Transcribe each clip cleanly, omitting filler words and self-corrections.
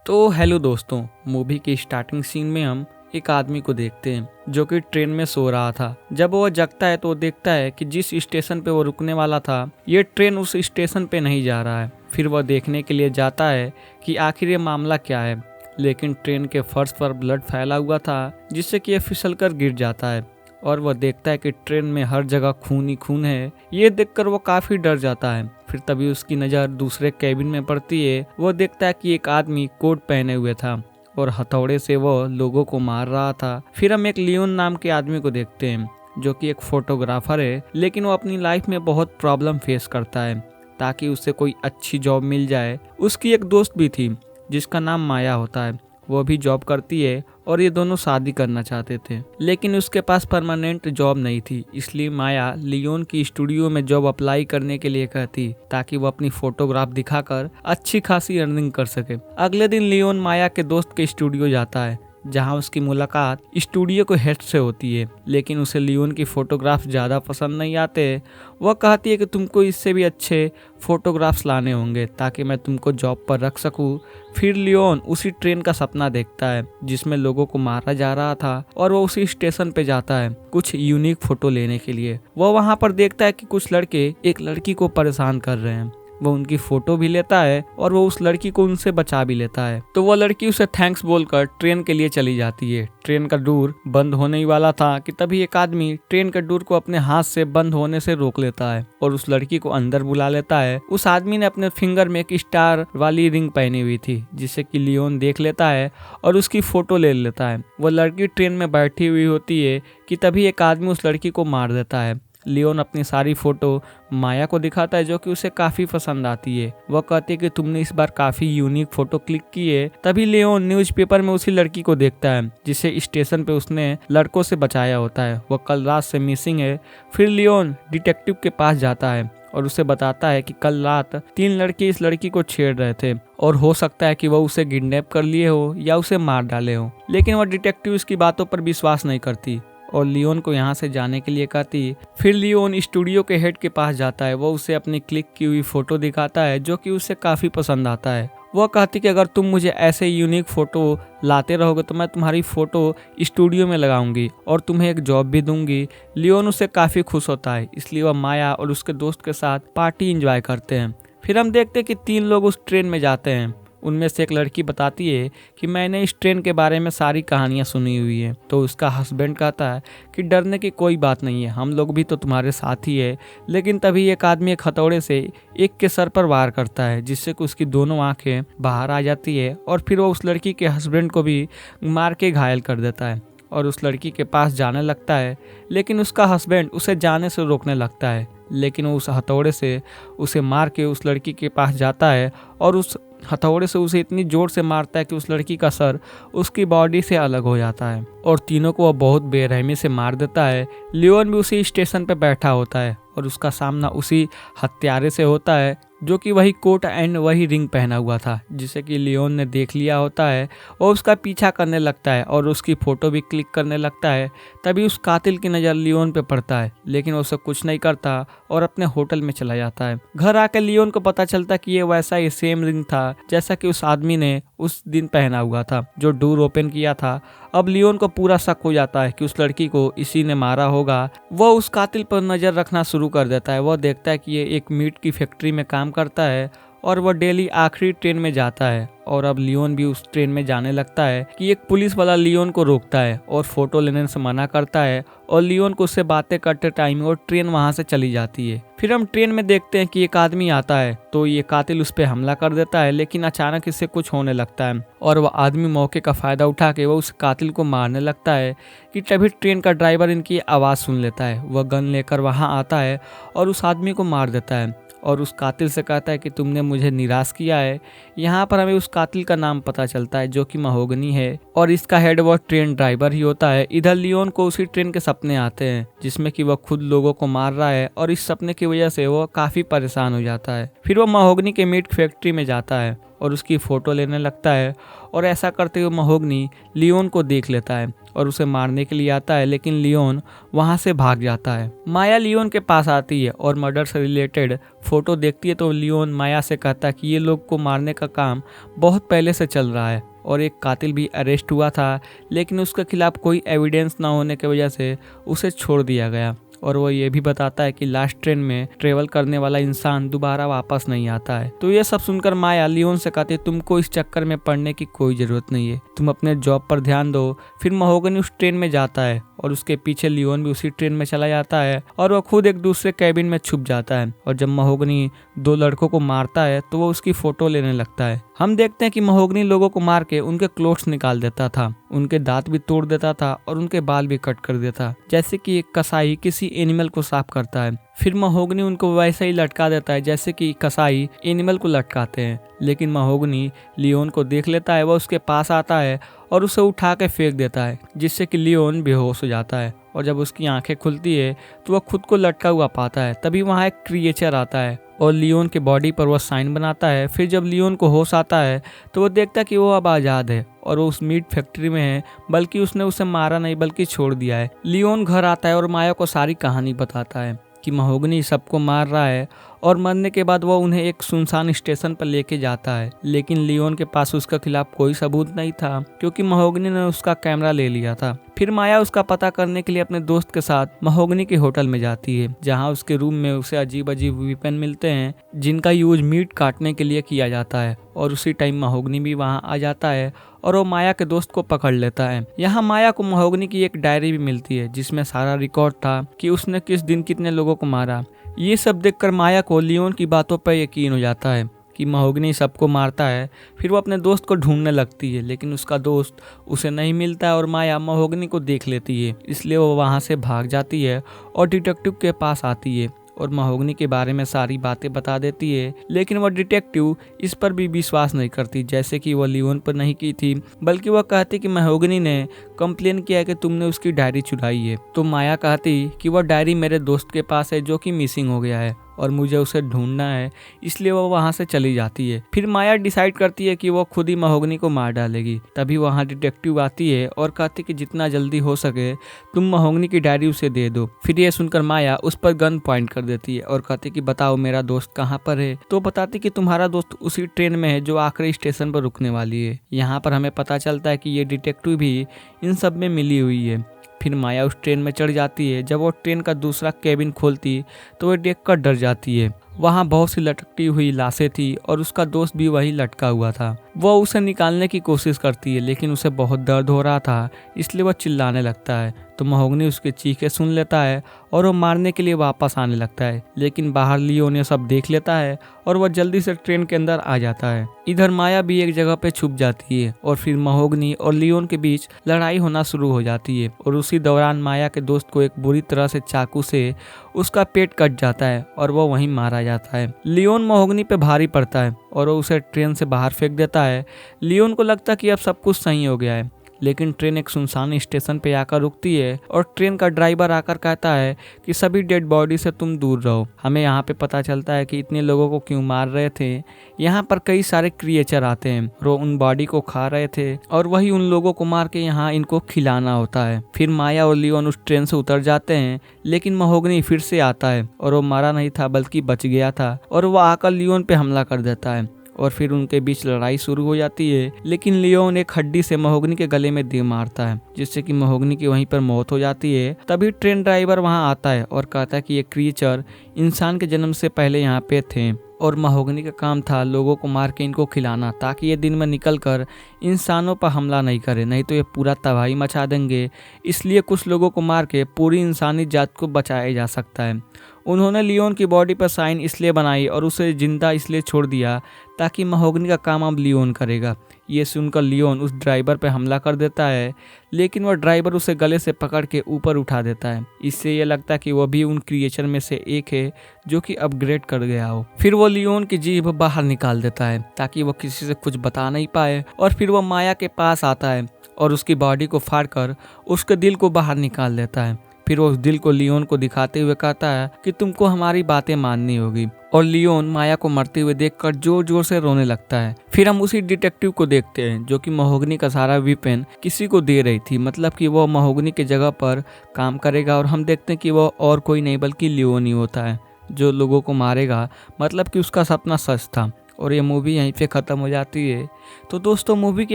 तो हेलो दोस्तों, मूवी के स्टार्टिंग सीन में हम एक आदमी को देखते हैं जो कि ट्रेन में सो रहा था। जब वो जगता है तो वो देखता है कि जिस स्टेशन पे वो रुकने वाला था ये ट्रेन उस स्टेशन पे नहीं जा रहा है। फिर वह देखने के लिए जाता है कि आखिर ये मामला क्या है, लेकिन ट्रेन के फर्श पर ब्लड फैला हुआ था जिससे कि ये फिसल कर गिर जाता है और वह देखता है कि ट्रेन में हर जगह खून ही खून है। ये देखकर वो काफी डर जाता है। फिर तभी उसकी नज़र दूसरे कैबिन में पड़ती है। वो देखता है कि एक आदमी कोट पहने हुए था और हथौड़े से वो लोगों को मार रहा था। फिर हम एक लियोन नाम के आदमी को देखते हैं जो कि एक फोटोग्राफर है, लेकिन वो अपनी लाइफ में बहुत प्रॉब्लम फेस करता है ताकि उसे कोई अच्छी जॉब मिल जाए। उसकी एक दोस्त भी थी जिसका नाम माया होता है, वो भी जॉब करती है और ये दोनों शादी करना चाहते थे, लेकिन उसके पास परमानेंट जॉब नहीं थी। इसलिए माया लियोन की स्टूडियो में जॉब अप्लाई करने के लिए कहती ताकि वो अपनी फोटोग्राफ दिखाकर अच्छी खासी अर्निंग कर सके। अगले दिन लियोन माया के दोस्त के स्टूडियो जाता है जहां उसकी मुलाकात स्टूडियो के हेड से होती है, लेकिन उसे लियोन की फोटोग्राफ ज़्यादा पसंद नहीं आते। वह कहती है कि तुमको इससे भी अच्छे फोटोग्राफ्स लाने होंगे ताकि मैं तुमको जॉब पर रख सकूं। फिर लियोन उसी ट्रेन का सपना देखता है जिसमें लोगों को मारा जा रहा था और वो उसी स्टेशन पे जाता है कुछ यूनिक फोटो लेने के लिए। वह वहाँ पर देखता है कि कुछ लड़के एक लड़की को परेशान कर रहे हैं। वो उनकी फोटो भी लेता है और वो उस लड़की को उनसे बचा भी लेता है। तो वो लड़की उसे थैंक्स बोलकर ट्रेन के लिए चली जाती है। ट्रेन का डोर बंद होने ही वाला था कि तभी एक आदमी ट्रेन के डोर को अपने हाथ से बंद होने से रोक लेता है और उस लड़की को अंदर बुला लेता है। उस आदमी ने अपने फिंगर में एक स्टार वाली रिंग पहनी हुई थी जिसे कि लियोन देख लेता है और उसकी फोटो ले लेता है। वो लड़की ट्रेन में बैठी हुई होती है कि तभी एक आदमी उस लड़की को मार देता है। लियोन अपनी सारी फोटो माया को दिखाता है जो कि उसे काफी पसंद आती है। वह कहती है कि तुमने इस बार काफी यूनिक फोटो क्लिक की है। तभी लियोन न्यूज़पेपर में उसी लड़की को देखता है जिसे स्टेशन पे उसने लड़कों से बचाया होता है। वह कल रात से मिसिंग है। फिर लियोन डिटेक्टिव के पास जाता है और उसे बताता है कि कल रात 3 लड़के इस लड़की को छेड़ रहे थे और हो सकता है कि वह उसे किडनैप कर लिए हो या उसे मार डाले हो, लेकिन वह डिटेक्टिव इसकी बातों पर विश्वास नहीं करती और लियोन को यहाँ से जाने के लिए कहती। फिर लियोन स्टूडियो के हेड के पास जाता है। वो उसे अपनी क्लिक की हुई फोटो दिखाता है जो कि उसे काफी पसंद आता है। वह कहती कि अगर तुम मुझे ऐसे यूनिक फोटो लाते रहोगे तो मैं तुम्हारी फोटो स्टूडियो में लगाऊंगी और तुम्हें एक जॉब भी दूंगी। लियोन उससे काफी खुश होता है, इसलिए वह माया और उसके दोस्त के साथ पार्टी एंजॉय करते हैं। फिर हम देखते हैं कि 3 लोग उस ट्रेन में जाते हैं। उनमें से एक लड़की बताती है कि मैंने इस ट्रेन के बारे में सारी कहानियां सुनी हुई है। तो उसका हस्बैंड कहता है कि डरने की कोई बात नहीं है, हम लोग भी तो तुम्हारे साथ ही है। लेकिन तभी एक आदमी एक हथौड़े से एक के सर पर वार करता है जिससे कि उसकी दोनों आंखें बाहर आ जाती है और फिर वो उस लड़की के हस्बैंड को भी मार के घायल कर देता है और उस लड़की के पास जाने लगता है, लेकिन उसका हस्बैंड उसे जाने से रोकने लगता है। लेकिन वो उस हथौड़े से उसे मार के उस लड़की के पास जाता है और उस हथौड़े से उसे इतनी जोर से मारता है कि उस लड़की का सर उसकी बॉडी से अलग हो जाता है और तीनों को वह बहुत बेरहमी से मार देता है। लियोन भी उसी स्टेशन पर बैठा होता है और उसका सामना उसी हत्यारे से होता है जो कि वही कोट एंड वही रिंग पहना हुआ था जिसे कि लियोन ने देख लिया होता है और उसका पीछा करने लगता है और उसकी फोटो भी क्लिक करने लगता है। तभी उस कातिल की नज़र लियोन पे पड़ता है, लेकिन वो उसे कुछ नहीं करता और अपने होटल में चला जाता है। घर आकर लियोन को पता चलता कि ये वैसा ही सेम रिंग था जैसा कि उस आदमी ने उस दिन पहना हुआ था जो डोर ओपन किया था। अब लियोन को पूरा शक हो जाता है कि उस लड़की को इसी ने मारा होगा। वह उस कातिल पर नज़र रखना शुरू कर देता है। वह देखता है कि ये एक मीट की फैक्ट्री में काम करता है और वह डेली आखिरी ट्रेन में जाता है और अब लियोन भी उस ट्रेन में जाने लगता है कि एक पुलिस वाला लियोन को रोकता है और फोटो लेने से मना करता है और लियोन को उससे बातें करते टाइम और ट्रेन वहां से चली जाती है। फिर हम ट्रेन में देखते हैं कि एक आदमी आता है तो ये कातिल उस पर हमला कर देता है, लेकिन अचानक इससे कुछ होने लगता है और वह आदमी मौके का फायदा उठा के वह उस कातिल को मारने लगता है कि तभी ट्रेन का ड्राइवर इनकी आवाज़ सुन लेता है। वह गन लेकर वहाँ आता है और उस आदमी को मार देता है और उस कातिल से कहता है कि तुमने मुझे निराश किया है। यहाँ पर हमें उस कातिल का नाम पता चलता है जो कि महोगनी है और इसका हेड वो ट्रेन ड्राइवर ही होता है। इधर लियोन को उसी ट्रेन के सपने आते हैं जिसमें कि वह खुद लोगों को मार रहा है और इस सपने की वजह से वो काफी परेशान हो जाता है। फिर वो महोगनी के मीट फैक्ट्री में जाता है और उसकी फ़ोटो लेने लगता है और ऐसा करते हुए महोगनी लियोन को देख लेता है और उसे मारने के लिए आता है, लेकिन लियोन वहाँ से भाग जाता है। माया लियोन के पास आती है और मर्डर से रिलेटेड फ़ोटो देखती है तो लियोन माया से कहता है कि ये लोग को मारने का काम बहुत पहले से चल रहा है और एक कातिल भी अरेस्ट हुआ था, लेकिन उसके खिलाफ कोई एविडेंस ना होने की वजह से उसे छोड़ दिया गया। और वो ये भी बताता है कि लास्ट ट्रेन में ट्रेवल करने वाला इंसान दोबारा वापस नहीं आता है। तो ये सब सुनकर माया लियोन से कहती है तुमको इस चक्कर में पड़ने की कोई जरूरत नहीं है, तुम अपने जॉब पर ध्यान दो। फिर महोगनी उस ट्रेन में जाता है और उसके पीछे लियोन भी उसी ट्रेन में चला जाता है और वह खुद एक दूसरे कैबिन में छुप जाता है। और जब महोगनी दो लड़कों को मारता है तो वो उसकी फोटो लेने लगता है। हम देखते हैं कि महोगनी लोगों को मार के उनके क्लोथ्स निकाल देता था, उनके दांत भी तोड़ देता था और उनके बाल भी कट कर देता, जैसे कि एक कसाई किसी एनिमल को साफ करता है। फिर महोगनी उनको वैसे ही लटका देता है जैसे कि कसाई एनिमल को लटकाते हैं। लेकिन महोगनी लियोन को देख लेता है, वह उसके पास आता है और उसे उठा के फेंक देता है, जिससे कि लियोन बेहोश हो जाता है। और जब उसकी आंखें खुलती है तो वह खुद को लटका हुआ पाता है। तभी वहाँ एक क्रिएचर आता है और लियोन के बॉडी पर वह साइन बनाता है। फिर जब लियोन को होश आता है तो वो देखता है कि वो अब आज़ाद है और वो उस मीट फैक्ट्री में है, बल्कि उसने उसे मारा नहीं बल्कि छोड़ दिया है। लियोन घर आता है और माया को सारी कहानी बताता है कि महोगनी सबको मार रहा है और मरने के बाद वो उन्हें एक सुनसान स्टेशन पर लेके जाता है। लेकिन लियोन के पास उसके खिलाफ कोई सबूत नहीं था क्योंकि महोगनी ने उसका कैमरा ले लिया था। फिर माया उसका पता करने के लिए अपने दोस्त के साथ महोगनी के होटल में जाती है, जहां उसके रूम में उसे अजीब अजीब वेपन मिलते हैं जिनका यूज मीट काटने के लिए किया जाता है। और उसी टाइम महोगनी भी वहां आ जाता है और वो माया के दोस्त को पकड़ लेता है। यहाँ माया को महोगनी की एक डायरी भी मिलती है जिसमें सारा रिकॉर्ड था कि उसने किस दिन कितने लोगों को मारा। ये सब देखकर माया को लियोन की बातों पर यकीन हो जाता है कि महोगनी सबको मारता है। फिर वो अपने दोस्त को ढूंढने लगती है, लेकिन उसका दोस्त उसे नहीं मिलता है और माया महोगनी को देख लेती है, इसलिए वो वहाँ से भाग जाती है और डिटेक्टिव के पास आती है और महोगनी के बारे में सारी बातें बता देती है। लेकिन वह डिटेक्टिव इस पर भी विश्वास नहीं करती, जैसे कि वह लियोन पर नहीं की थी, बल्कि वह कहती कि महोगनी ने कंप्लेन किया है कि तुमने उसकी डायरी चुराई है। तो माया कहती कि वह डायरी मेरे दोस्त के पास है जो कि मिसिंग हो गया है और मुझे उसे ढूंढना है, इसलिए वो वहाँ से चली जाती है। फिर माया डिसाइड करती है कि वो खुद ही महोगनी को मार डालेगी। तभी वहाँ डिटेक्टिव आती है और कहती कि जितना जल्दी हो सके तुम महोगनी की डायरी उसे दे दो। फिर ये सुनकर माया उस पर गन पॉइंट कर देती है और कहती कि बताओ मेरा दोस्त कहाँ पर है। तो बताती कि तुम्हारा दोस्त उसी ट्रेन में है जो आखिरी स्टेशन पर रुकने वाली है। यहाँ पर हमें पता चलता है कि ये डिटेक्टिव भी इन सब में मिली हुई है। फिर माया उस ट्रेन में चढ़ जाती है। जब वो ट्रेन का दूसरा केबिन खोलती तो वो देखकर डर जाती है। वहाँ बहुत सी लटकती हुई लाशें थी और उसका दोस्त भी वही लटका हुआ था। वह उसे निकालने की कोशिश करती है, लेकिन उसे बहुत दर्द हो रहा था, इसलिए वह चिल्लाने लगता है। तो महोगनी उसके चीखें सुन लेता है और वो मारने के लिए वापस आने लगता है, लेकिन बाहर लियोन ये सब देख लेता है और वह जल्दी से ट्रेन के अंदर आ जाता है। इधर माया भी एक जगह पे छुप जाती है और फिर महोगनी और लियोन के बीच लड़ाई होना शुरू हो जाती है और उसी दौरान माया के दोस्त को एक बुरी तरह से चाकू से उसका पेट कट जाता है और वो वहीं मारा जाता है। लियोन महोगनी पे भारी पड़ता है और वो उसे ट्रेन से बाहर फेंक देता है। लियोन को लगता है कि अब सब कुछ सही हो गया है, लेकिन ट्रेन एक सुनसान स्टेशन पे आकर रुकती है और ट्रेन का ड्राइवर आकर कहता है कि सभी डेड बॉडी से तुम दूर रहो। हमें यहाँ पे पता चलता है कि इतने लोगों को क्यों मार रहे थे। यहाँ पर कई सारे क्रिएचर आते हैं, वो उन बॉडी को खा रहे थे और वही उन लोगों को मार के यहाँ इनको खिलाना होता है। फिर माया और लियोन उस ट्रेन से उतर जाते हैं, लेकिन महोगनी फिर से आता है और वो मारा नहीं था बल्कि बच गया था और वो आकर लियोन पे हमला कर देता है और फिर उनके बीच लड़ाई शुरू हो जाती है। लेकिन लियोन एक हड्डी से महोगनी के गले में दे मारता है, जिससे कि महोगनी की वहीं पर मौत हो जाती है। तभी ट्रेन ड्राइवर वहां आता है और कहता है कि ये क्रिएचर इंसान के जन्म से पहले यहाँ पे थे और महोगनी का काम था लोगों को मार के इनको खिलाना, ताकि ये दिन में निकल कर इंसानों पर हमला नहीं करे, नहीं तो ये पूरा तबाही मचा देंगे। इसलिए कुछ लोगों को मार के पूरी इंसानी जात को बचाया जा सकता है। उन्होंने लियोन की बॉडी पर साइन इसलिए बनाई और उसे जिंदा इसलिए छोड़ दिया ताकि महोगनी का काम अब लियोन करेगा। ये सुनकर लियोन उस ड्राइवर पर हमला कर देता है, लेकिन वह ड्राइवर उसे गले से पकड़ के ऊपर उठा देता है। इससे यह लगता है कि वह भी उन क्रिएचर में से एक है जो कि अपग्रेड कर गया हो। फिर वो लियोन की जीभ बाहर निकाल देता है ताकि वह किसी से कुछ बता नहीं पाए और फिर वह माया के पास आता है और उसकी बॉडी को फाड़कर उसके दिल को बाहर निकाल देता है। फिर वो उस दिल को लियोन को दिखाते हुए कहता है कि तुमको हमारी बातें माननी होगी, और लियोन माया को मरते हुए देखकर जोर जोर से रोने लगता है। फिर हम उसी डिटेक्टिव को देखते हैं जो कि महोगनी का सारा वेपन किसी को दे रही थी, मतलब कि वो महोगनी के जगह पर काम करेगा, और हम देखते हैं कि वो और कोई नहीं बल्कि लियोन ही होता है जो लोगों को मारेगा, मतलब कि उसका सपना सच था। और ये मूवी यहीं पे ख़त्म हो जाती है। तो दोस्तों, मूवी की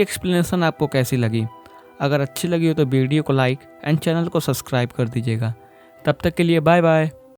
एक्सप्लेनेशन आपको कैसी लगी? अगर अच्छी लगी हो तो वीडियो को लाइक एंड चैनल को सब्सक्राइब कर दीजिएगा। तब तक के लिए बाय बाय।